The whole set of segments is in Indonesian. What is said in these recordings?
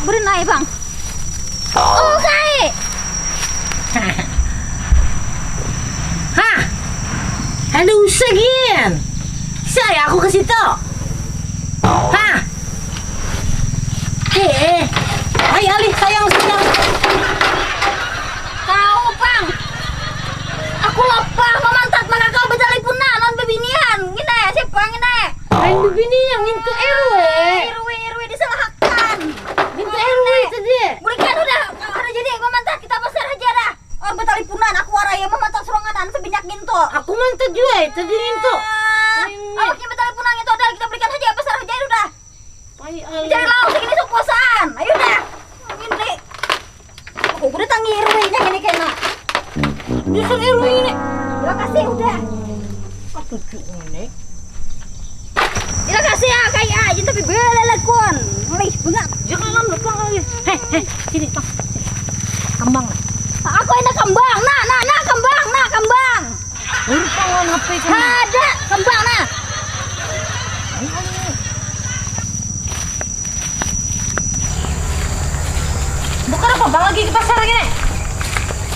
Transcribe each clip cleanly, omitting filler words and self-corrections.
berenai bang. Oh kai. Hah? Ada usagian. Saya aku ke situ. Hah? Ayo alih sayang. Kau bang. Aku lupa memantat maka kau betali punah non bebinian. Gini siapa gini? Ayo begini yang minta RW. RW disalahkan. Minta RW tadi. Berikan udah jadi memantat kita pasar aja dah. Orang betali punah aku waraya memantat seronganan sebinyak ginto. Aku mantat juga tadi minta. Awaknya betali punah itu adalah kita berikan saja pasar aja udah. Ayo Cari lauk segini supuasan. Ayo dah. Ini. Aku udah tangi RW-nya ini kena. Justru RW ini. Terima kasih udah. Apa tuh ini? Terima kasih ya kayak aja tapi belelekon. Lih banget. Jangan lupa lagi. Sini Bang. Kembang lah. Aku ini kembang. Nah kembang. Lupa HP kan. Ada kembang nah. Bukan apa Bang lagi ke pasar lagi nih?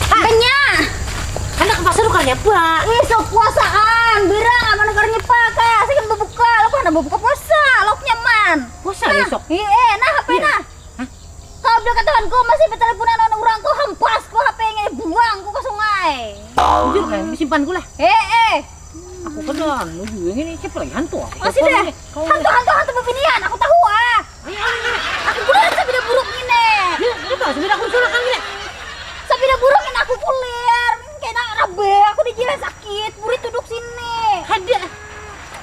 Kenya. Anak ke pasar bukannya apa? Isu puasaan. Birang sama negaranya pakai. Asik berbuka. Lo kan berbuka puasa. Lo nyaman. Puasa besok. Iya, nah HP nah. Kau bilang ke temanku masih berteleponan orang kau hempas kau HP-nya buang kau ke sungai. Jujur kan, disimpan gue lah. Aku kan juga ini siapa lagi hantu? Masih deh. Hantu bebinian. Aku tahu ah. Aku kuliah sepeda buruk ini. Ini apa? Sepeda aku sulakan gini. Sepeda buruk ini aku kuliah. Kayak nak rabe. Aku dijilat sakit. Burit duduk sini. Ada.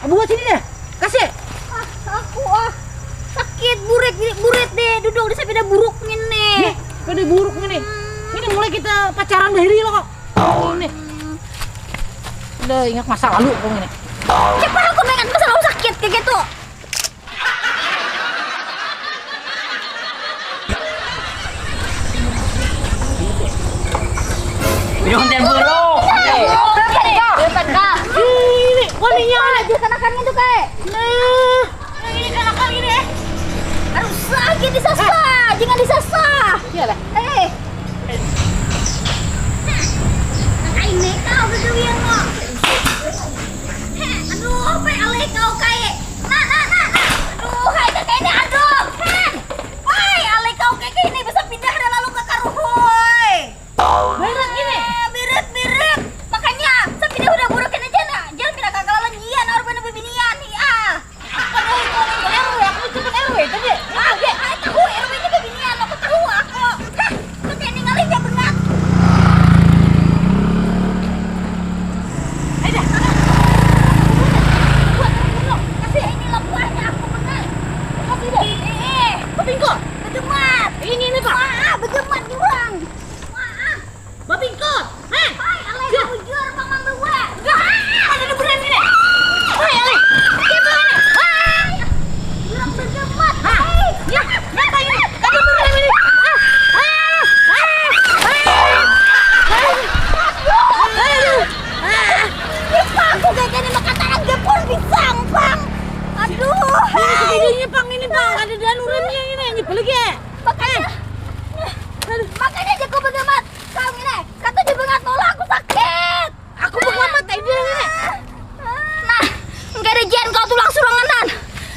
Buat sini deh. Kasih. Aku sakit burit deh. Duduk di sepeda buruk ini. Sepeda buruk ini. Ini mulai kita pacaran dari lo kok. Ini. Udah ingat masa lalu kok ini. Cepat aku ingat masa lalu sakit kayak gitu. Hujan buruk. Depan kah? Ini walinya. Dia kanakan itu kayak. Nah, ini kanakan ini. Harus sakit disasah. Jangan disasah. Iyalah. Ini kau kegewian kok. Aduh, apa alih kau kayak. Nah. Aduh, kayak ini aduh. Woi, alih kau kayak ini bisa pindah dah lalu ke karuhoy. Berat gini. Birit. Makanya, sepindah udah burukin aja nak. Jangan pindah ke kalalan jian, orang bener bebinian nih ah. Padahal itu RW, aku cepet RW tadi. Tahu RW-nya bebinian, aku tahu aku. Kau kayak ini ngalih dia benar. Kasih ini lembuahnya aku benar. Kasih deh. Babingko. Begemat. Ini Pak. Begemat jurang. Babingko. Hai, alih kamu jur mamang gue. Ada beneran ini. Hai, Ali. Siapa ini? Hai. Jurang begemat. Ya, nyata ini. Ada beneran ini. Aku kayak gini makan tangan gepur pisang, Bang. Aduh. Ini Bang, ini Bang. Ada danurannya ini. Nyebel lagi. Makanya aja kau begemat. Kau ini, kata dia bengat nolak aku sakit. Aku begamat tadi ini. Nah, enggak ada jen kau tulang suranganan.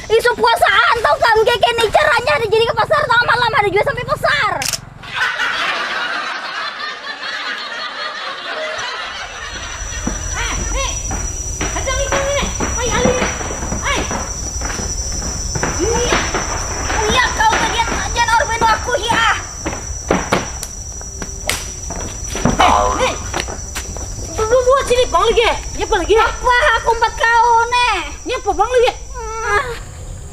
Isu puasaan tau kan kayak gini caranya ada jadi ke pasar tau malam ada juga sampai pasar. Ada ikan ini. Hai, Ali. Hai. Iya kau bagian jen orbeno aku ya. Buat sini Bang lagi. Nyapa lagi? Apa aku empat kau nih? Nyapa Bang lagi?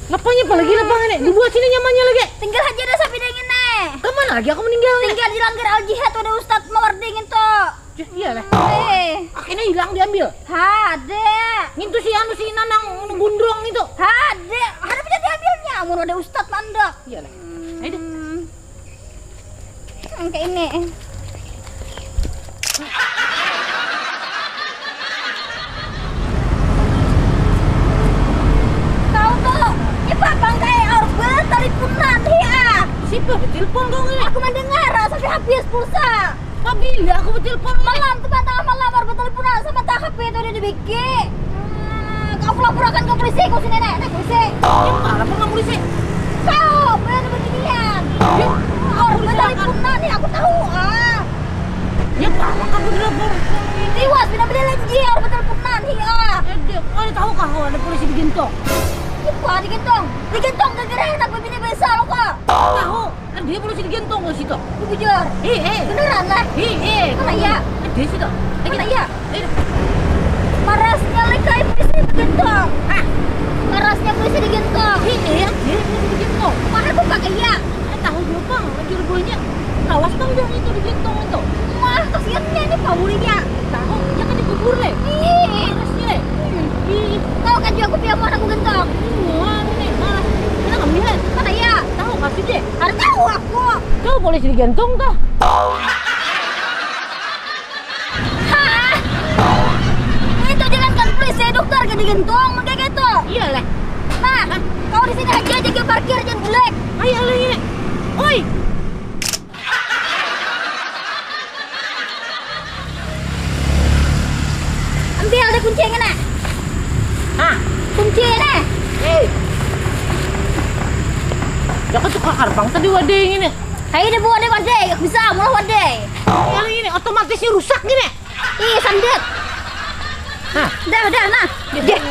Ngapanya apa lagi Bang ini? Dibuat sini nyamannya lagi. Tinggal aja dah sampai dingin nih. Kemana lagi aku meninggal nih? Tinggal di Langgar Al Jihad ada Ustadz Mawarding itu. Iya lah. Akhirnya hilang diambil. Hade. Itu si Nanang gundrong itu. Hade. Ada bisa diambilnya. Mau ada Ustadz mandak. Iya lah. Ayo deh. Kayak ini. Kau tuh, nyepak bangkai orbe tali punan ya. Siapa bertelepon kau ini? Aku mendengar sampai habis pulsa. Bila aku bertelepon Malam tuh tengah malam baru berteleponan sama tak HP itu dia dibiki. Kau laporkan ke polisi, kau sini nek polisi. Ya malah pernah polisi. Kau benar beginian. Kau berteleponan nih aku tahu Ya malah kamu bertelepon. Tiwas bina-bina lagi orang berteleponan iya. Kau tahu kah kau ada polisi di Gentong? Apa digentong? Digentong gara-gara enak begini biasa lo kok. Tahu? Kan dia polisi di Gentong ke situ. Bujur. Beneran lah. Mana ya? Dia situ. Mana ya? Marasnya lekai polisi digentong. Marasnya polisi digentong. Dia di Gentong. Mana aku pakai ya? Tahu dia bang, juru buahnya. Awas bang dong itu di Gentong itu. Wah kasiannya ini paulinya. Tahu? Jangan dikubur le. Marasnya le. Kau kan juga aku biar mana aku gentong. Wah nih malas. Kita nggak melihat. Mana ya? Tahu kasih deh. Harus tahu aku. Kau polisi di Gentong kah? Hah? Itu jangan kan polisi dokter ke digentong kayak gitu. Iya le. Nah, kau di sini aja jaga parkir jangan bulek. Ayo le ini. Oi. Ambil ada kunci yang mana? Hah? Kunci ini. Jangan tukar karbang tadi wadah ini. Hai dia buat deh wadai, bisa mulai wadai. Yang ini otomatisnya rusak gini. Ih sandet. Hah? Dah nah. Deh.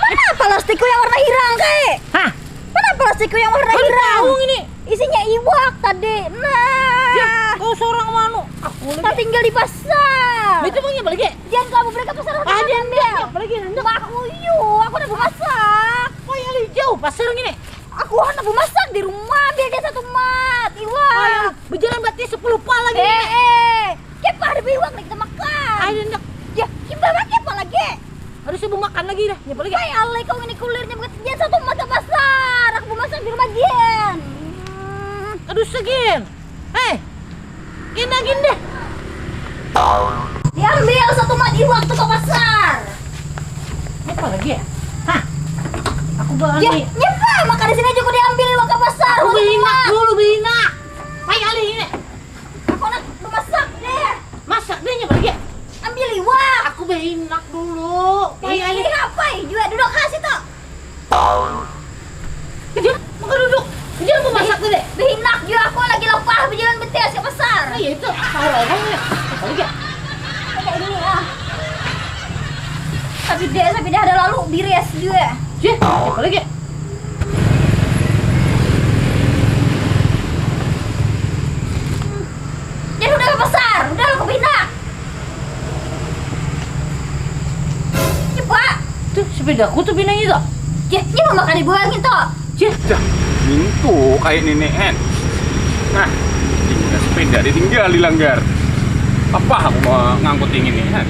Mana plastikku yang warna hirang kayak? Hah? Mana plastikku yang warna Kau hirang? tahu ini. Isinya iwak tadi. Nah. Ya, kau seorang manu. Aku Tak tinggal di pasar. Itu bangnya balik. Jangan kamu beli ke pasar. Ada yang balik hendak. Aku aku udah masak. Kau yang jauh pasar gini. Aku hendak masak di rumah biar dia satu mat. Iwak. Berjalan berarti 10 pala lagi. Kepa ada iwak nih kita makan. Ada hendak. Ya, kita makan apa lagi? Harus ibu makan lagi dah. Ya balik. Hai alay kau ini kulirnya bukan dia satu mat ke pasar. Aku mau masak di rumah Gian. Aduh segin. Gini deh. Diambil satu mat iwak tuh ke pasar. Apa lagi ya? Hah? Aku bawa Ya, nih. nyepa makan di sini aja kau diambil iwak ke pasar. Aku Satu bina mat. dulu bina. Ayo Ali ini. Aku nak masak deh. Masak deh nya balik. Ambil iwak. Aku behinak dulu. Ayo Ali. Ini apa? Juga duduk kasih tuh. Kejam, mau duduk. Kejam mau masak tuh deh. Behinak juga aku lagi lapar berjalan betes ke pasar. Iya itu. Tahu ini. Balik ya. Kayak gini Tapi dia ada lalu bires juga. Cih, apa lagi? Jadi udah ke pasar, udah lu ke Binak. Coba. Tuh sepedaku tuh pinanya tuh. Ini mau makan di bawah gitu. Cih, Mintu kayak nenek. Nah, tinggal sepeda ditinggal dilanggar. Apa aku mau ngangkut ini kan?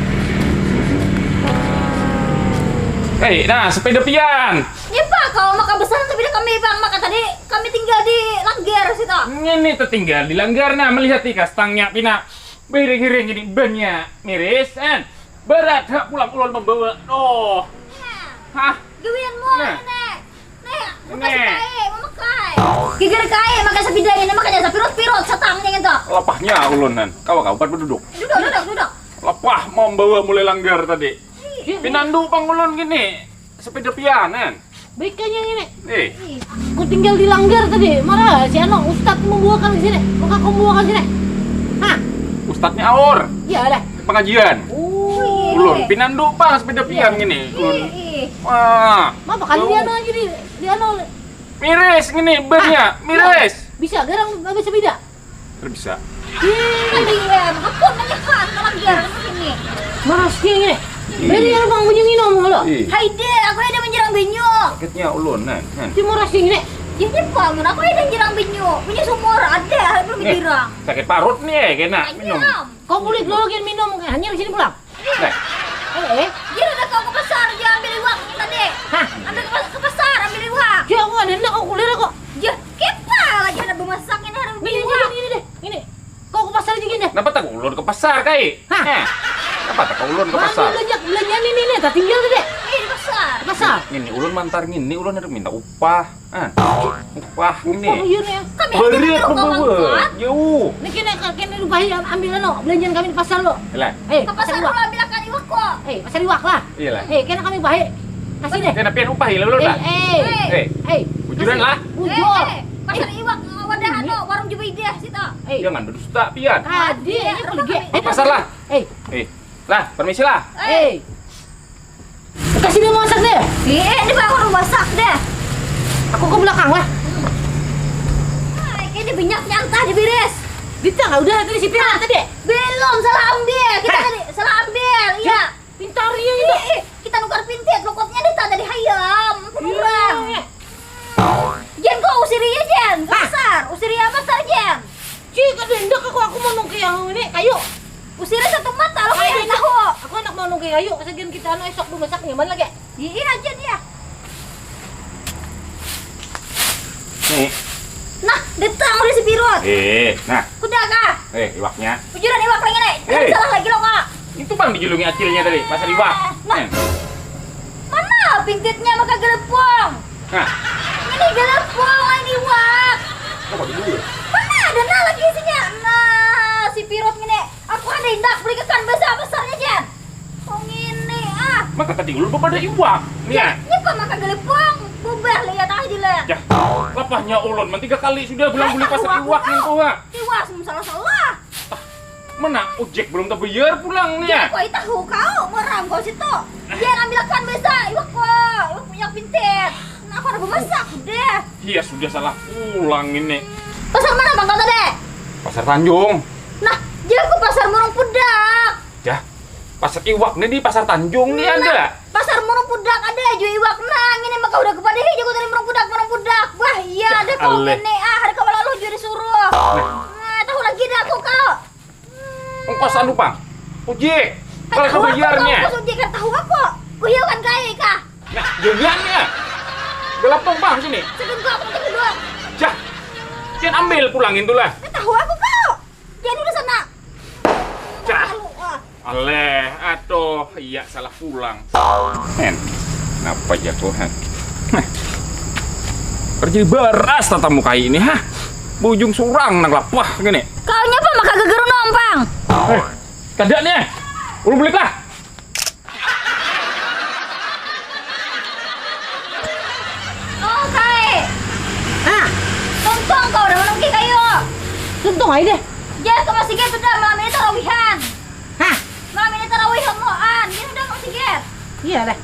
Nah sepeda pian. Ya Pak, kalau makan besar tapi kami bang makan tadi kami tinggal di Langgar situ. Ini tertinggal dilanggar nah melihat ikas tangnya pina. Bering-bering ini banyak miris kan. Berat hak pulang membawa. Oh. Hah? Gawian mu Nah. nek. Nek, makan Nek. kae, mau makan. Gigar kae makan sepeda ini makanya sapirot-pirot setangnya gitu. Lapahnya ulunan. Kau berduduk. Duduk. Lapah mau membawa mulai langgar tadi. Pinandu pangulun gini. Sepeda pian kan. baiknya ini. Ih, Aku tinggal di Langgar tadi. Marah si Ano, Ustadz membuahkan ke sini. Maka kamu membuahkan sini. Hah? Ustadznya aur. Iya lah. Pengajian. Oh. Ulun pinandu pang sepeda pian gini. Ulun. ih. Wah. Apa kali di Ano aja di Ano. Miris gini bannya, miris. Bisa garang habis sepeda. Bisa. Nanti ya, ngapun aja kan ke Langgar sini. Marah sih ini. Beri yang bang punya minum lo. Hai deh, aku ada menjerang binyu. Sakitnya ulun kan. Di marah sih ini. Jadi bangun, aku ada menjerang binyu. Binyu sumur ada, belum Nih, menjerang. sakit parut nih kena minum. Ayam. Kau kulit lo lagi minum hanya di sini pulang. Nah, Dia udah kau ke pasar, dia ambil iwak ini tadi. Hah? Ambil ke pasar, ambil iwak. Ya aku ada nak aku kulit kok. Ya, kepa lagi ada bemasak ini ada Ini iwak. ini deh. Ini. Kau ke pasar aja gini. kenapa tak ulun ke pasar kai? Hah? Kenapa tak ulun ke Mana pasar? belanja ini tak tinggal tadi. Ini di pasar. Pasar. Ini ulun mantar ngini, ulun harus minta upah. Wah, Oh ini. iya nih. Kami Berat kau membawa. mangkat. Jauh. Nih kena lupahi ambil lo belanjaan kami di pasar lo. Yalah. Ke pasar dulu ambil akan iwak kok. Pasar iwak lah. Iyalah. Kena kami baik. Kasih deh. Kena pian upah lalu lah. Bujuran lah. Bujur. Pasar iwak wadah ano warung Jubaidah situ. Jangan berdusta pian. Tadi ini pergi. Pasar lah. Lah, permisi lah. Kasih dia masak deh. Ini baru masak deh. Aku ke belakang lah. Ini minyaknya entah diberes. Dita udah tadi si Pian tadi. Belum salah ambil. Kita tadi salah ambil. Iya. Pintarnya itu. Kita nukar pintit lokotnya Dita dari hayam. Kurang. Jen kok usiria Jen. Pasar. Usiria pasar Jen. Cik, hendak aku mau nungke yang ini kayu. Usiria satu mata lo kayak tahu. Aku anak mau nungke kayu. Sekian kita anu esok belum masak gimana lagi? Iya Jen ya. Nih. Nah, Dita udah si birut. Nah. Kuda kah? Iwaknya. Bujuran iwak lagi nih. Salah lagi lo kak. Itu bang dijulungi acilnya tadi, pasar iwak. Nah. Mana pintitnya maka gelepong? Nah. Ini gelepong, ini iwak. Apa dulu? Mana ada nah lagi isinya? Nah, si pirot ini. Aku ada hendak beli kekan besar-besarnya Jen. Oh ini Maka tadi dulu pada iwak. Nih ya. Ini kok makan gelepong? Bubah lihat aja lah. Ya, lapahnya ulun, 3 kali sudah bilang beli pasar iwak nih tuh. Iwak salah-salah. Mana ojek belum terbayar pulang nih ya. Kok tahu kau merang kau situ. Dia ambilkan besa iwak kok. Iwak punya pintet. Nah, aku ada bemasak deh. Iya sudah salah pulang ini. Pasar mana bang kau tadi? Pasar Tanjung. Nah, dia ke pasar Murung Pudak. Ya, pasar iwak nih di pasar Tanjung nih ada. Pasar Murung Pudak ada jual iwak nang ini maka udah kepada hijau dari Murung Pudak. Wah iya ada kau ini hari kau lalu jual disuruh. Nah, tahu lagi dah aku kau. Ongkos anu bang, ojek. Kalau kebayarnya. Ongkos ojek kan tahu aku. Kuhiu kan kaya kah? Nah, jangannya. Gelapong bang sini. Sedang kau aku kedua. Jah, jangan ambil pulangin tuh lah. Tahu aku kau. Dia udah sana. Jah. Aleh, aduh, iya salah pulang. Kenapa jatuhan? Terjadi beras tatamu kayak ini, hah? Bujung surang nang lapah gini. Kau nyapa maka gegeru nompang. Kadaknya, ulun balik lah. Oh kai. Tuntung kau udah menungki kayu. Tuntung aja deh. Jangan kau masih gitu dah malam ini tarawihan. Hah? Malam ini tarawih homoan. Dia udah kau masih get. Iya deh.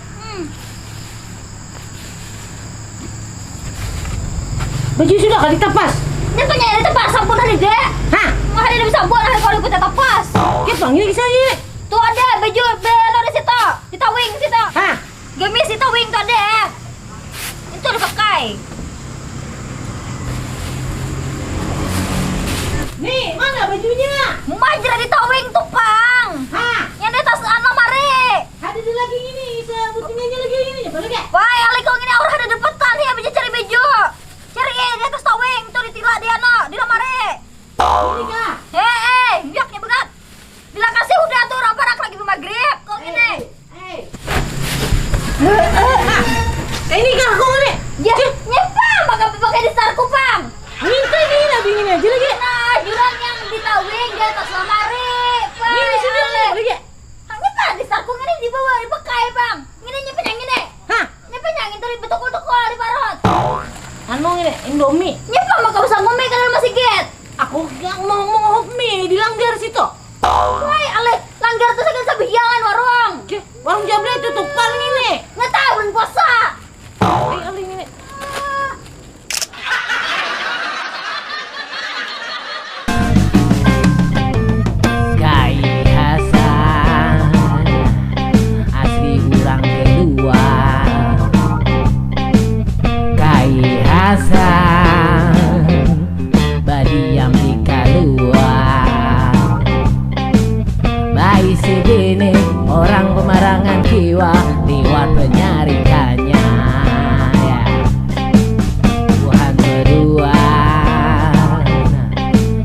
Baju sudah kali tapas. Dia punya ini tepas sampun hari deh. Hah? Mau hari ini sabun hari kalau ikut tepas. Kita panggil kisah aja. Tuh ada baju belo di situ. Di tawing situ. Hah? Gemis di tawing tuh ada. Itu dipakai. Nih, mana bajunya? Majra di tawing tuh, Pang. Hah? Yang di atas anu mari. Ada di lagi ini, sebutnya aja lagi ini. Boleh gak? Wah, ali kau ini orang ada depan ya bisa cari baju. Cari di atas tawing tuh ditila di anu, di lemari. Ini kah? Biaknya berat. Bila kasih udah tuh orang parak lagi maghrib. Kau ini. Ini kah aku ini? Ya, nyepang maka pakai di starku, Pang. Minta ini lah dingin aja lagi. Nah, jurang yang di tawing di atas lemari, Pang. Ini sudah lagi. Hanya kan di starku ini di bawah dipakai, Bang. Ini nyepeng yang ini. Hah? Nyepeng yang itu di betul-betul di parot. Anu ini Indomie. Nyepang maka usah ngomel kalau masih get. Aku gak mau mie di langgar situ. Woi, ale langgar tuh segala sabiyangan warung. Warung Jabla tutup paling ini. Nggak tahu bulan puasa. Aling ini. Kai Hasan asli urang kedua. Kai Hasan badiam di kaluar. Bayi segini orang pemarangan kiwa lewat penyarikannya ya. Tuhan berdua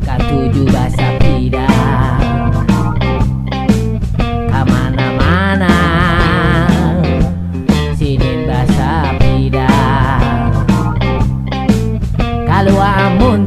katujuh bahasa pidang kamana-mana sinin bahasa pidang lalu amun